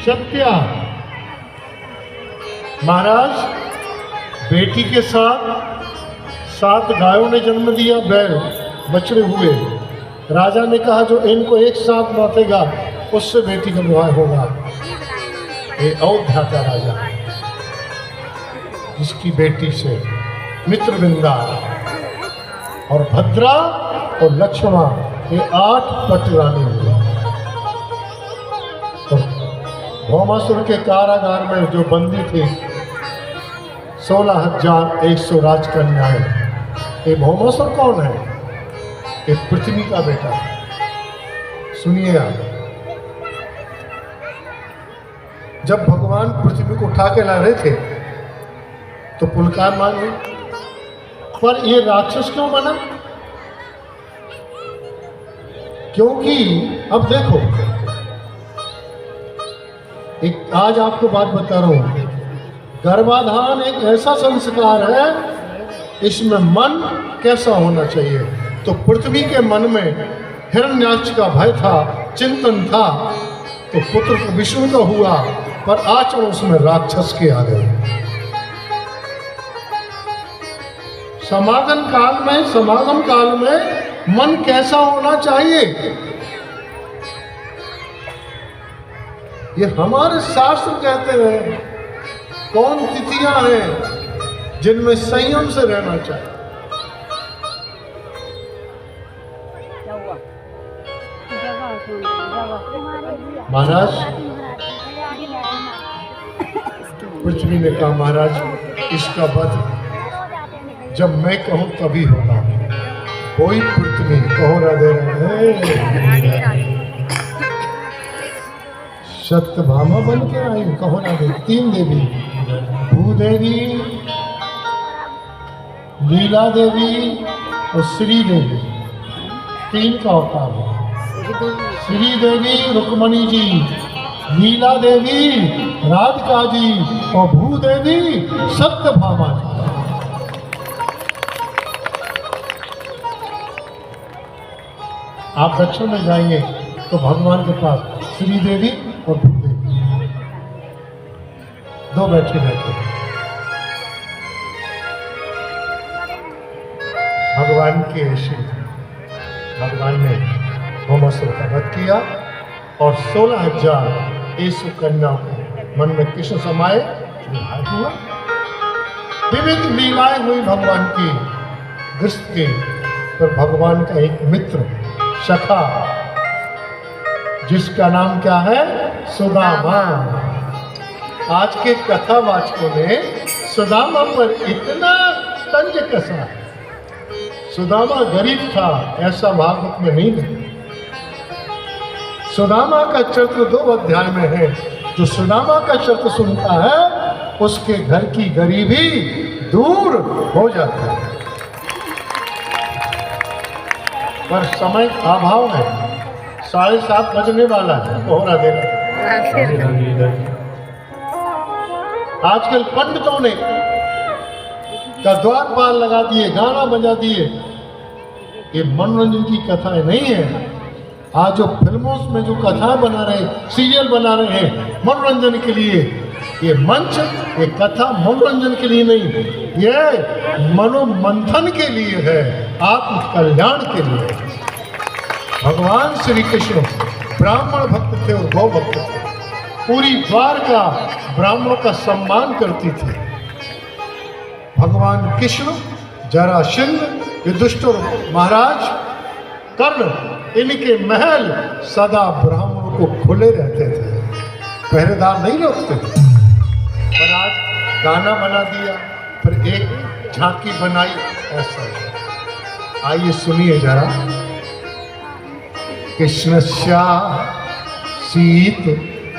सत्या महाराज बेटी के साथ 7 गायों ने जन्म दिया, बैल बछड़े हुए। राजा ने कहा जो इनको एक साथ मातेगा उससे बेटी का विवाह होगा। ये अयोध्या का राजा जिसकी बेटी से मित्रविंदा और भद्रा और लक्ष्मणा ये 8 पटरानी हुए। तो भौमासुर के कारागार में जो बंदी थे 16,100 राजकन्याएं। ये भौमासुर कौन है? ये पृथ्वी का बेटा। सुनिए आप, जब भगवान पृथ्वी को उठा के ला रहे थे तो पुलकार मांगे, पर ये राक्षस क्यों बना? क्योंकि अब देखो, एक आज आपको बात बता रहा हूं, गर्भाधान एक ऐसा संस्कार है, इसमें मन कैसा होना चाहिए। तो पृथ्वी के मन में हिरण्याक्ष का भय था, चिंतन था, तो पुत्र को विष्णु का हुआ, पर आचरण उसमें राक्षस के आ गए। समागम काल में मन कैसा होना चाहिए, ये हमारे शास्त्र कहते हैं। कौन तिथियां हैं जिनमें संयम से रहना चाहिए। महाराज पृथ्वी ने कहा, महाराज इसका वध जब मैं कहूं तभी होगा। कोई पृथ्वी कहो राधे राधे। सत्यभामा बन के आई, कहो राधे। 3 देवी, भूदेवी, लीला देवी और श्री देवी, 3 का अवतार है। श्री देवी रुक्मणी जी, लीला देवी राधिका जी और भूदेवी सत्यभामा जी। आप दक्षिण में जाएंगे तो भगवान के पास श्री देवी और भूदेवी 2 बैठे रहते हैं। भगवान के ऐसे भगवान ने भौमासुर का वध किया और 16,000 कन्याओं को मन में कृष्ण समाये विवाह हुआ। विविध लीलाएं हुई भगवान की दृष्टि के। पर भगवान का एक मित्र सखा, जिसका नाम क्या है? सुदामा। आज के कथावाचकों ने सुदामा पर इतना तंज कसा है। सुदामा गरीब था ऐसा भागवत में नहीं है। सुदामा का चरित्र 2 अध्याय में है। जो सुदामा का चरित्र सुनता है उसके घर की गरीबी दूर हो जाती है। पर समय अभाव है, 7:30 बजने वाला है। कोहरा देना आजकल पंडितों ने का द्वारपाल लगा दिए, गाना बजा दिए। ये मनोरंजन की कथाएं नहीं है। आज जो फिल्मों में जो कथाएं बना रहे, सीरियल बना रहे हैं मनोरंजन के लिए, ये मंच, ये कथा मनोरंजन के लिए नहीं, ये मनोमंथन के लिए है, आत्म कल्याण के लिए। भगवान श्री कृष्ण ब्राह्मण भक्त थे और गौ भक्त थे। पूरी द्वारका ब्राह्मणों का सम्मान करती थी। भगवान कृष्ण, जरासंध, युधिष्ठिर महाराज, कर्ण, इनके महल सदा ब्राह्मणों को खुले रहते थे, पहरेदार नहीं रोकते थे। पर आज गाना बना दिया, फिर एक झांकी बनाई, ऐसा। आइए सुनिए जरा। कृष्णस्या सीत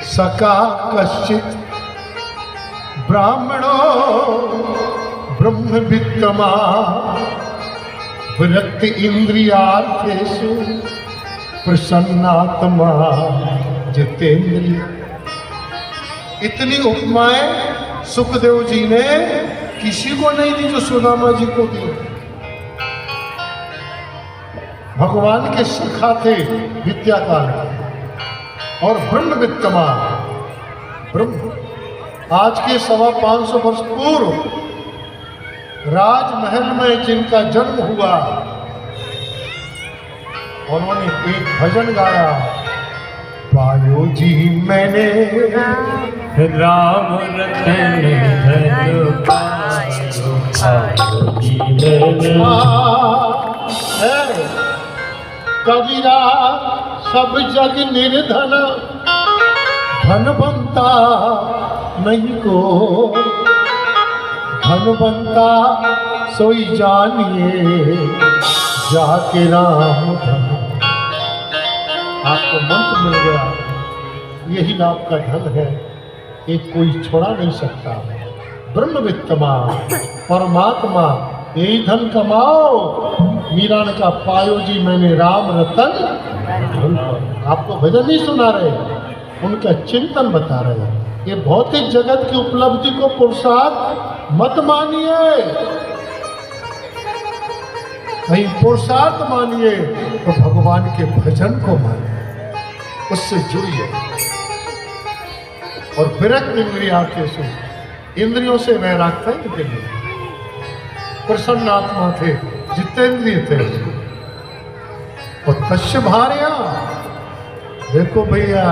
सका कश्चित ब्राह्मणो ब्रह्मवित्तमा विरक्त इंद्रियार्थेषु प्रसन्नात्मा जितेंद्रिय। इतनी उपमाएं सुखदेव जी ने किसी को नहीं दी जो सुदामा जी को दी। भगवान के सखा थे विद्या काल और ब्रह्मवित्तमा, ब्रह्म आज के 550 वर्ष पूर्व राजमहल में जिनका जन्म हुआ, उन्होंने एक भजन गाया, पायो जी मैंने राम रतन धन पायो जी मैंने। कबीरा सब जग निर्धन, धनवंता नहीं को, धनवंता सोई जानिए जाके राम धन। आपको मंत्र मिल गया, यही लाभ का धन है, एक कोई छोड़ा नहीं सकता। ब्रह्मवित्तमा परमात्मा यही धन कमाओ। मीरा ने कहा पायो जी मैंने राम रतन धन। आपको भजन नहीं सुना रहे, उनका चिंतन बता रहे हैं। ये भौतिक जगत की उपलब्धि को पुरुषार्थ मत मानिए, कहीं पुरुषार्थ मानिए तो भगवान के भजन को मानिए, उससे जुड़िए। और विरक्त इंद्रियार्थेषु, इंद्रियों से वैराग था इनके लिए। प्रसन्न आत्मा थे, जितेंद्रिय थे। और तस्य भार्या, देखो भैया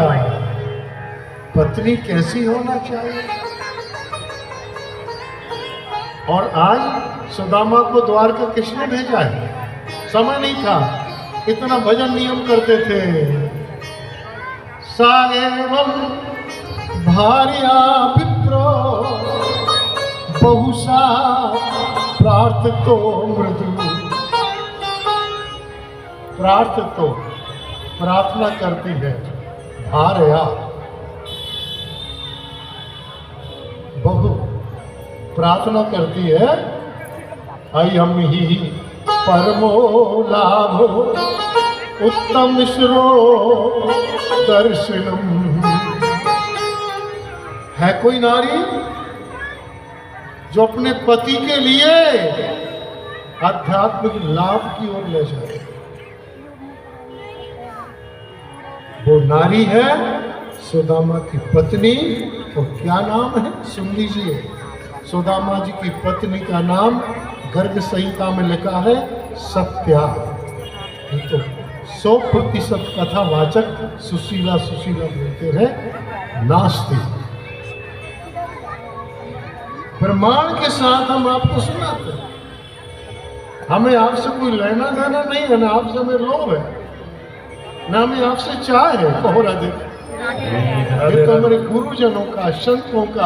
पत्नी कैसी होना चाहिए। और आज सुदामा को द्वारका किसने भेजा है? समय नहीं था, इतना भजन नियम करते थे। सा एवं भार्या विप्रो बहुशा प्रार्थतो मृदु। प्रार्थतो प्रार्थना करती है, भार्या बहु प्रार्थना करती है। अयम ही परमो लाभो उत्तम श्रो दर्शनम। है कोई नारी जो अपने पति के लिए आध्यात्मिक लाभ की ओर ले जाए? वो नारी है सुदामा की पत्नी। तो क्या नाम है? सुन लीजिए। सुदामा जी की पत्नी का नाम गर्ग संहिता में लिखा है सत्या। ये तो 100% कथावाचक सुशीला सुशीला बोलते हैं, नास्ती। प्रमाण के साथ हम आपको सुनाते हैं। हमें आपसे कोई लेना देना नहीं है, ना आपसे हमें लोभ है, ना हमें आपसे चाह है। कहो राधे। ये तो हमारे गुरुजनों का, संतों का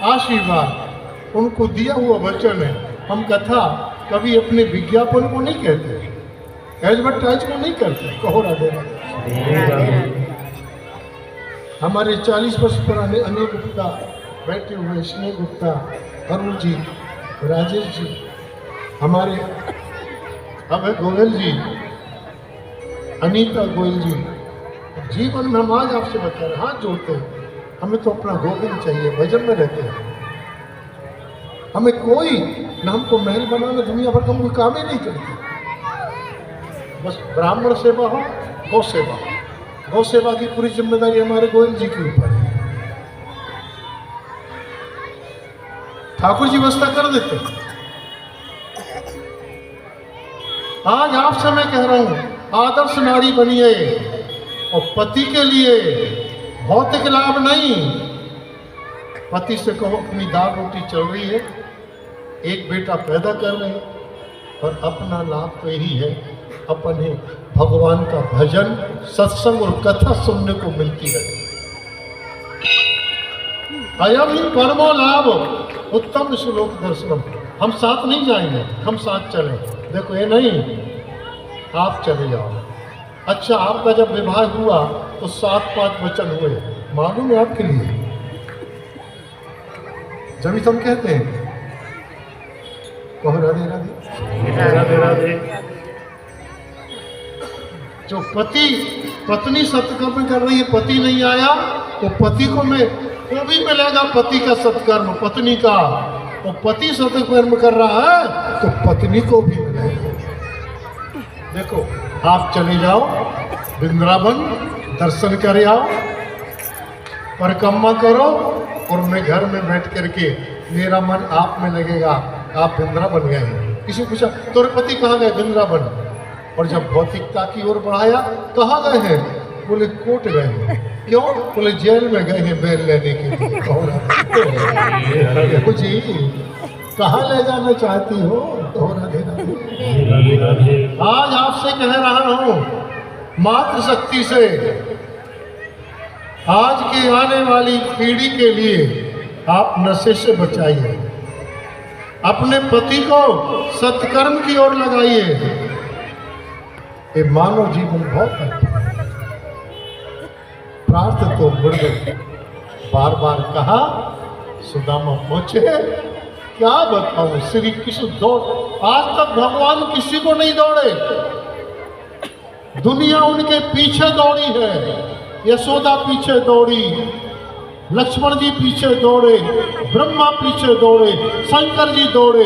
आशीर्वाद, उनको दिया हुआ वचन है। हम कथा कभी अपने विज्ञापन को नहीं कहते, एडवर्टाइज को नहीं करते। कहो राधे राधे। हमारे 40 वर्ष पुराने अनिल गुप्ता बैठे हुए, स्नेह गुप्ता, अरुण जी, राजेश जी, हमारे अभय गोयल जी, अनीता गोयल जी, जीवन में हम आज आपसे बता रहे, हाथ जोड़ते हैं। हमें तो अपना गोविंद चाहिए, भजन में रहते हैं। हमें कोई न हमको महल बनाना, दुनिया भर का कोई काम ही नहीं करते। बस ब्राह्मण सेवा हो, गौ सेवा। गौ सेवा की पूरी जिम्मेदारी हमारे गोयल जी के ऊपर है। ठाकुर जी व्यवस्था कर देते। आज आपसे मैं कह रहा हूं, आदर्श नारी बनिए और पति के लिए भौतिक लाभ नहीं। पति से कहो अपनी दाल रोटी चल रही है, एक बेटा पैदा कर रहे हैं, और अपना लाभ तो यही है, अपने भगवान का भजन, सत्संग और कथा सुनने को मिलती है। अयम ही परमो लाभ उत्तम श्लोक दर्शनम। हम साथ नहीं जाएंगे, हम साथ चलें। देखो ये नहीं, आप चले जाओ। अच्छा, आपका जब विवाह हुआ तो 7-5 वचन हुए, मालूम है आपके लिए? जब हम कहते हैं कहो राधे राधे राधे राधे। जो पत्नी सत्कर्म कर रही है, पति नहीं आया तो पति को भी मिलेगा पति का सत्कर्म, पत्नी का। और पति सत्कर्म कर रहा है तो पत्नी को भी मिलेगा। देखो, आप चले जाओ वृंदावन, दर्शन कर आओ परिक्रमा करो और मैं घर में बैठ करके मेरा मन आप में लगेगा, आप वृंदावन गए हैं। किसी पूछा तोरे पति कहाँ गए? वृंदावन। और जब भौतिकता की ओर बढ़ाया, कहाँ गए हैं? बोले कोर्ट गए हैं। क्यों? बोले जेल में गए हैं बेल लेने के लिए। कुछ ही कहाँ ले जाना चाहती हो? दोहरा देना। आज आपसे कह रहा हूं मातृ शक्ति से आज की आने वाली पीढ़ी के लिए आप नशे से बचाइए, अपने पति को सत्कर्म की ओर लगाइए। ये मानव जीवन बहुत है। प्रार्थ तो मृग बार बार कहा, सुदामा पहुंचे। क्या बताऊं, श्री कृष्ण दौड़, आज तक भगवान किसी को नहीं दौड़े, दुनिया उनके पीछे दौड़ी है। यशोदा पीछे दौड़ी, लक्ष्मण जी पीछे दौड़े, ब्रह्मा पीछे दौड़े, शंकर जी दौड़े,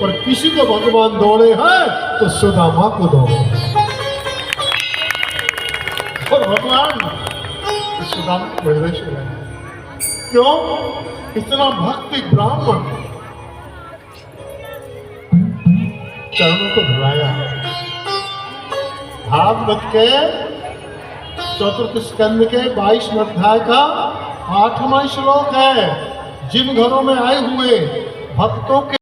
पर किसी को भगवान दौड़े हैं तो सुदामा को दौड़े। और भगवान सुदामा को निर्देश है। क्यों? इतना भक्ति ब्राह्मण चरणों को धुलाया। भागवत के चतुर्थ स्कंद के 22वें अध्याय का 8वां श्लोक है। जिन घरों में आए हुए भक्तों के